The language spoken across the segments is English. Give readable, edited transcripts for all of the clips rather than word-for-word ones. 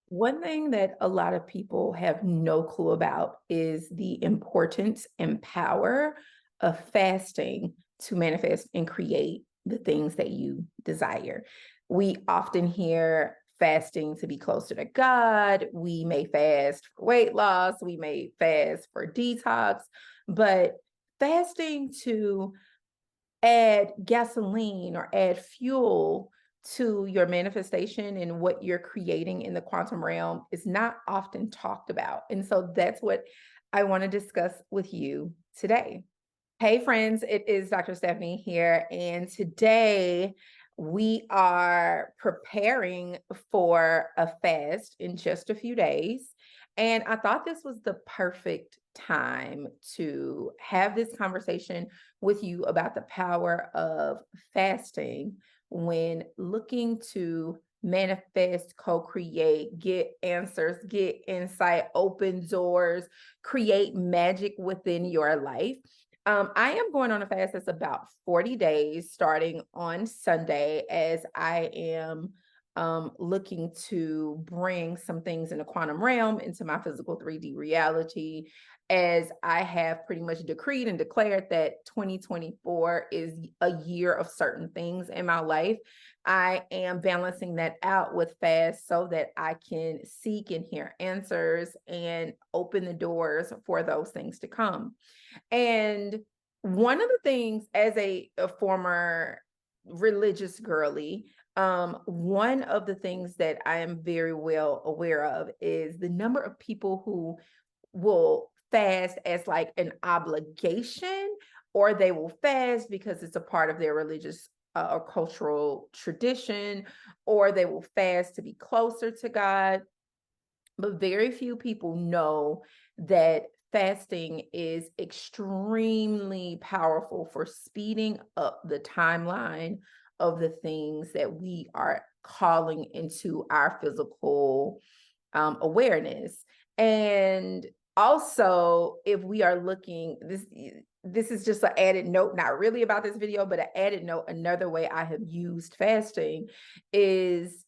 One thing that a lot of people have no clue about is the importance and power of fasting to manifest and create the things that you desire. We often hear fasting to be closer to God. We may fast for weight loss, we may fast for detox, but fasting to add gasoline or add fuel to your manifestation and what you're creating in the quantum realm is not often talked about. And so that's what I want to discuss with you today. Hey, friends, it is Dr. Stephanie here. And today we are preparing for a fast in just a few days. And I thought this was the perfect time to have this conversation with you about the power of fasting when looking to manifest, co-create, get answers, get insight, open doors, create magic within your life. I am going on a fast that's about 40 days starting on Sunday as I am looking to bring some things in the quantum realm into my physical 3D reality, as I have pretty much decreed and declared that 2024 is a year of certain things in my life. I am balancing that out with fast so that I can seek and hear answers and open the doors for those things to come. And one of the things, as a former religious girly, one of the things that I am very well aware of is the number of people who will fast as like an obligation, or they will fast because it's a part of their religious or cultural tradition, or they will fast to be closer to God. But very few people know that fasting is extremely powerful for speeding up the timeline of the things that we are calling into our physical awareness. And also, if we are looking, this is just an added note, not really about this video, but an added note. Another way I have used fasting is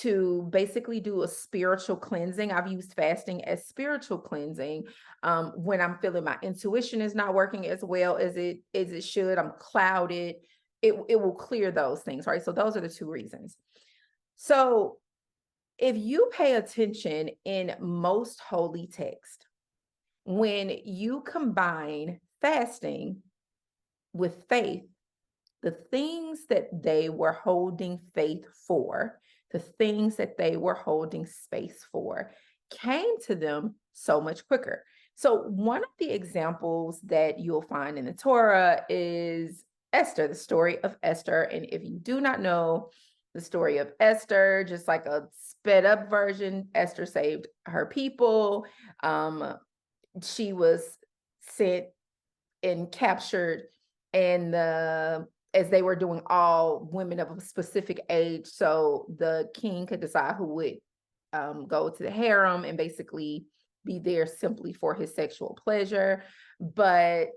to basically do a spiritual cleansing. I've used fasting as spiritual cleansing. When I'm feeling my intuition is not working as well as it should, I'm clouded. It will clear those things, right? So those are the two reasons. So if you pay attention in most holy text, when you combine fasting with faith, the things that they were holding faith for, the things that they were holding space for, came to them so much quicker. So, one of the examples that you'll find in the Torah is Esther, the story of Esther. And if you do not know the story of Esther, just like a sped up version, Esther saved her people. She was sent and captured, and as they were doing all women of a specific age, so the king could decide who would go to the harem and basically be there simply for his sexual pleasure. But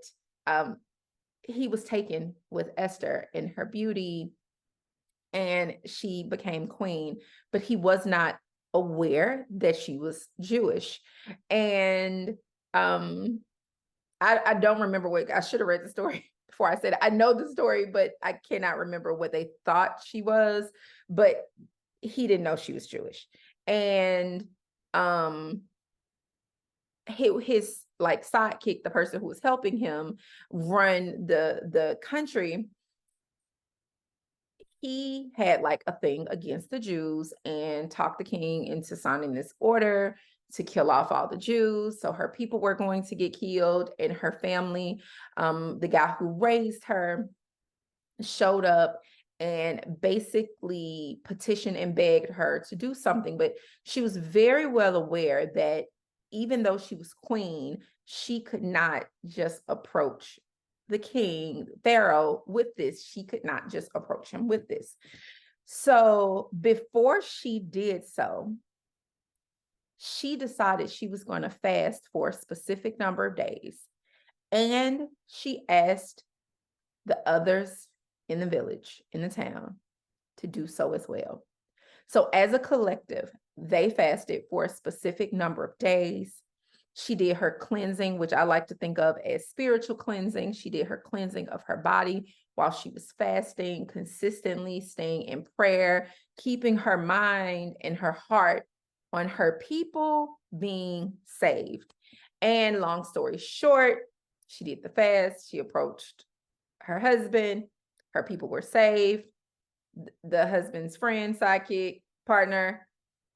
he was taken with Esther and her beauty, and she became queen, but he was not aware that she was Jewish. And I don't remember what I should have read the story before I said it. I know the story, but I cannot remember what they thought she was, but he didn't know she was Jewish. And his like sidekick, the person who was helping him run the country, he had like a thing against the Jews and talked the king into signing this order to kill off all the Jews. So her people were going to get killed, and her family, the guy who raised her, showed up and basically petitioned and begged her to do something. But she was very well aware that even though she was queen, she could not just approach the king, Pharaoh, with this. She could not just approach him with this. So before she did so, she decided she was going to fast for a specific number of days. And she asked the others in the village, in the town, to do so as well. So as a collective, They fasted for a specific number of days. She did her cleansing, which I like to think of as spiritual cleansing. She did her cleansing of her body while she was fasting, consistently staying in prayer, keeping her mind and her heart on her people being saved. And long story short, she did the fast. She approached her husband. Her people were saved. The husband's friend, sidekick, partner,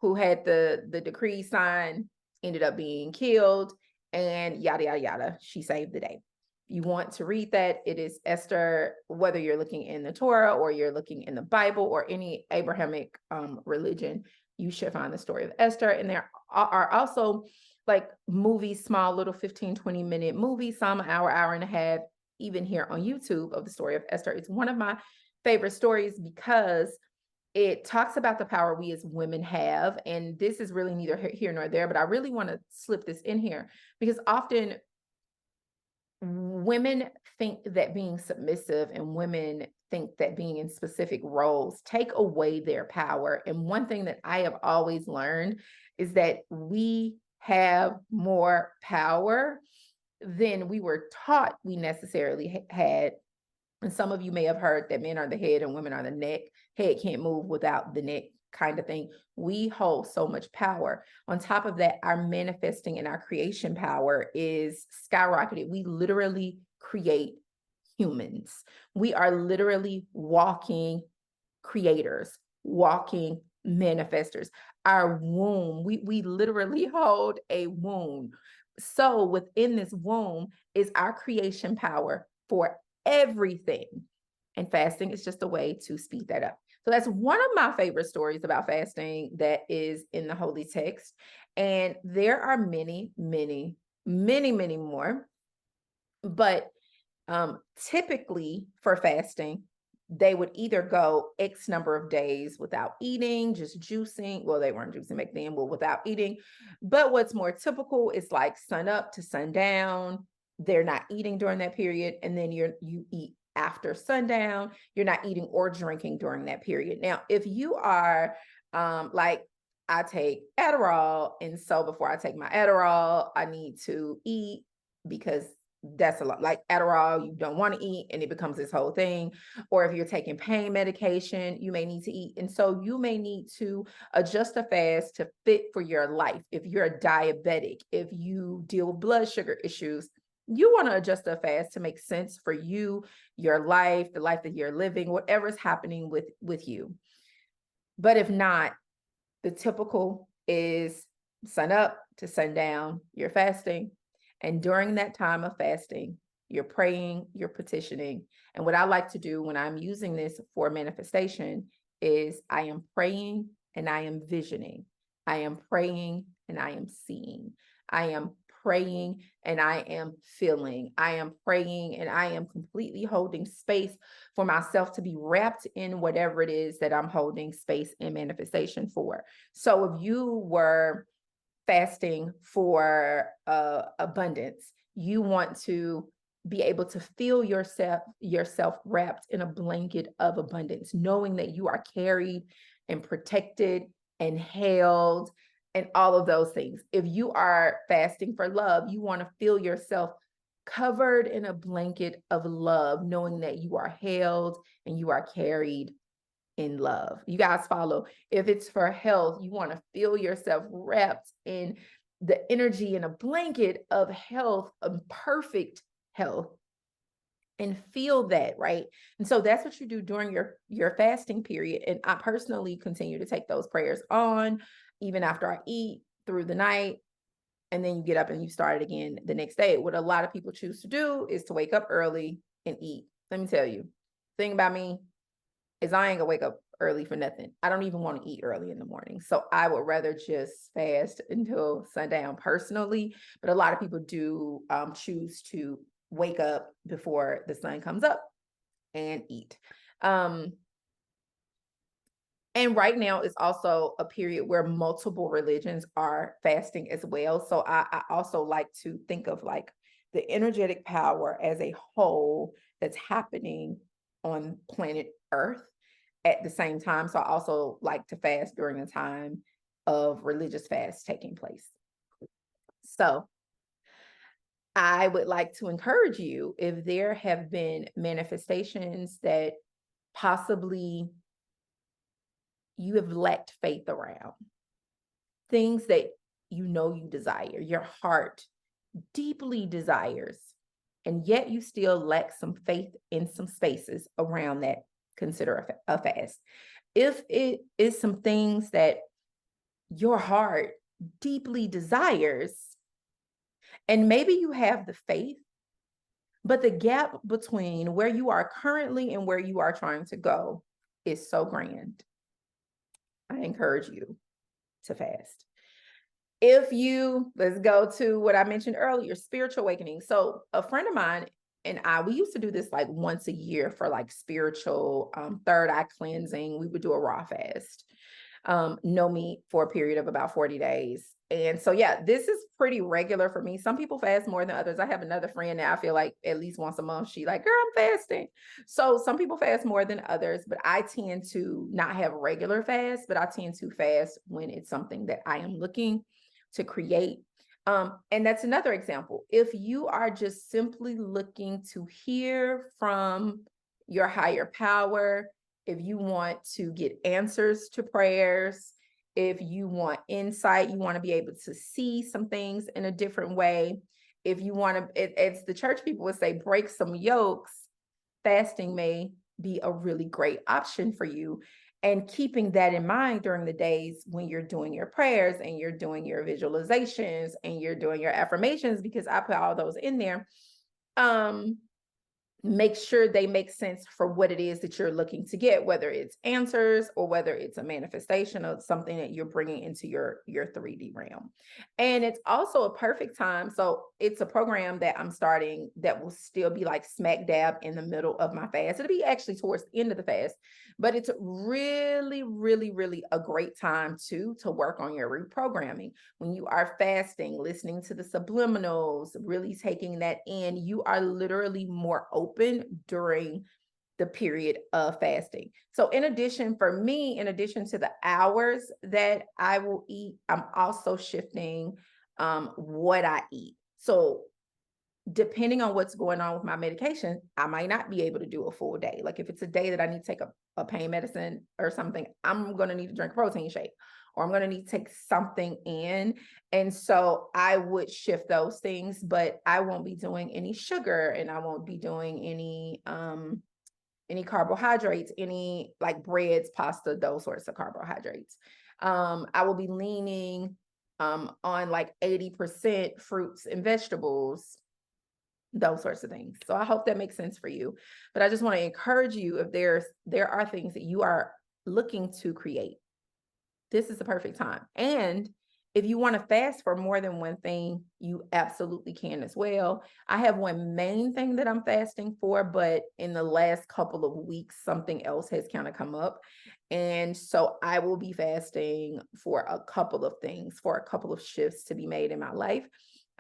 who had the decree signed, ended up being killed, and yada, yada, yada. She saved the day. You want to read that, it is Esther, whether you're looking in the Torah or you're looking in the Bible or any Abrahamic religion, you should find the story of Esther. And there are also like movies, small little 15, 20-minute movies, some an hour and a half, even here on YouTube, of the story of Esther. It's one of my favorite stories because it talks about the power we as women have. And this is really neither here nor there, but I really want to slip this in here because often women think that being submissive and women think that being in specific roles take away their power. And one thing that I have always learned is that we have more power than we were taught we necessarily had. And some of you may have heard that men are the head and women are the neck. Head can't move without the neck, kind of thing. We hold so much power. On top of that, our manifesting and our creation power is skyrocketed. We literally create humans. We are literally walking creators, walking manifestors. Our womb, we literally hold a womb. So within this womb is our creation power for everything. And fasting is just a way to speed that up. So that's one of my favorite stories about fasting that is in the Holy Text. And there are many, many, many, many more. But typically for fasting, they would either go X number of days without eating, just juicing. Well, they weren't juicing back then, but without eating. But what's more typical is like sun up to sundown. They're not eating during that period. And then you eat after sundown. You're not eating or drinking during that period. Now, if you are like, I take Adderall, and so before I take my Adderall, I need to eat because that's a lot. Like Adderall, you don't want to eat and it becomes this whole thing. Or if you're taking pain medication, you may need to eat. And so you may need to adjust a fast to fit for your life. If you're a diabetic, if you deal with blood sugar issues, you want to adjust a fast to make sense for you, your life, the life that you're living, whatever's happening with you. But if not, the typical is sun up to sundown, you're fasting. And during that time of fasting, you're praying, you're petitioning. And what I like to do when I'm using this for manifestation is I am praying and I am visioning. I am praying and I am seeing. I am praying and I am feeling. I am praying and I am completely holding space for myself to be wrapped in whatever it is that I'm holding space and manifestation for. So if you were fasting for abundance, you want to be able to feel yourself wrapped in a blanket of abundance, knowing that you are carried and protected and held and all of those things. If you are fasting for love, you want to feel yourself covered in a blanket of love, knowing that you are held and you are carried in love. You guys follow. If it's for health, you want to feel yourself wrapped in the energy in a blanket of health, of perfect health, and feel that, right? And so that's what you do during your fasting period. And I personally continue to take those prayers on even after I eat through the night. And then you get up and you start it again the next day. What a lot of people choose to do is to wake up early and eat. Let me tell you, the thing about me is I ain't gonna wake up early for nothing. I don't even want to eat early in the morning. So I would rather just fast until sundown personally. But a lot of people do choose to wake up before the sun comes up and eat. And right now is also a period where multiple religions are fasting as well. So I also like to think of like the energetic power as a whole that's happening on planet Earth at the same time. So I also like to fast during the time of religious fasts taking place. So I would like to encourage you, if there have been manifestations that possibly you have lacked faith around, things that you desire, your heart deeply desires, and yet you still lack some faith in some spaces around that, consider a fast. If it is some things that your heart deeply desires, and maybe you have the faith, but the gap between where you are currently and where you are trying to go is so grand, I encourage you to fast. Let's go to what I mentioned earlier, spiritual awakening. So a friend of mine and we used to do this like once a year for like spiritual third eye cleansing. We would do a raw fast, no meat for a period of about 40 days. And so, yeah, this is pretty regular for me. Some people fast more than others. I have another friend that I feel like at least once a month, she like, girl, I'm fasting. So some people fast more than others, but I tend to not have regular fasts, but I tend to fast when it's something that I am looking to create. And that's another example. If you are just simply looking to hear from your higher power, if you want to get answers to prayers, if you want insight, you want to be able to see some things in a different way. If you want to, as the church people would say, break some yokes, fasting may be a really great option for you. And keeping that in mind during the days when you're doing your prayers and you're doing your visualizations and you're doing your affirmations, because I put all those in there. Make sure they make sense for what it is that you're looking to get, whether it's answers or whether it's a manifestation of something that you're bringing into your 3D realm. And it's also a perfect time. So it's a program that I'm starting that will still be like smack dab in the middle of my fast. It'll be actually towards the end of the fast, but it's really, really, really a great time to work on your reprogramming. When you are fasting, listening to the subliminals, really taking that in, you are literally more open during the period of fasting. So in addition to the hours that I will eat, I'm also shifting what I eat. So depending on what's going on with my medication, I might not be able to do a full day. Like if it's a day that I need to take a pain medicine or something, I'm going to need to drink a protein shake, or I'm going to need to take something in. And so I would shift those things, but I won't be doing any sugar, and I won't be doing any carbohydrates, any like breads, pasta, those sorts of carbohydrates. I will be leaning on like 80% fruits and vegetables, those sorts of things. So I hope that makes sense for you. But I just want to encourage you, if there are things that you are looking to create, this is the perfect time. And if you want to fast for more than one thing, you absolutely can as well. I have one main thing that I'm fasting for, but in the last couple of weeks, something else has kind of come up. And so I will be fasting for a couple of things, for a couple of shifts to be made in my life.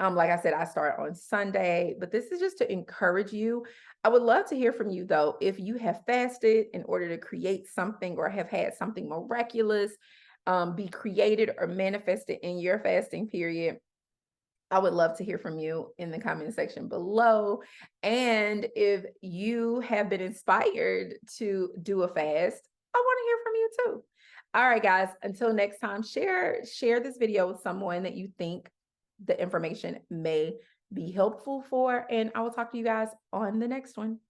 Like I said, I start on Sunday, but this is just to encourage you. I would love to hear from you, though, if you have fasted in order to create something or have had something miraculous be created or manifested in your fasting period. I would love to hear from you in the comment section below. And if you have been inspired to do a fast, I want to hear from you too. All right, guys, until next time, share this video with someone that you think the information may be helpful for, and I will talk to you guys on the next one.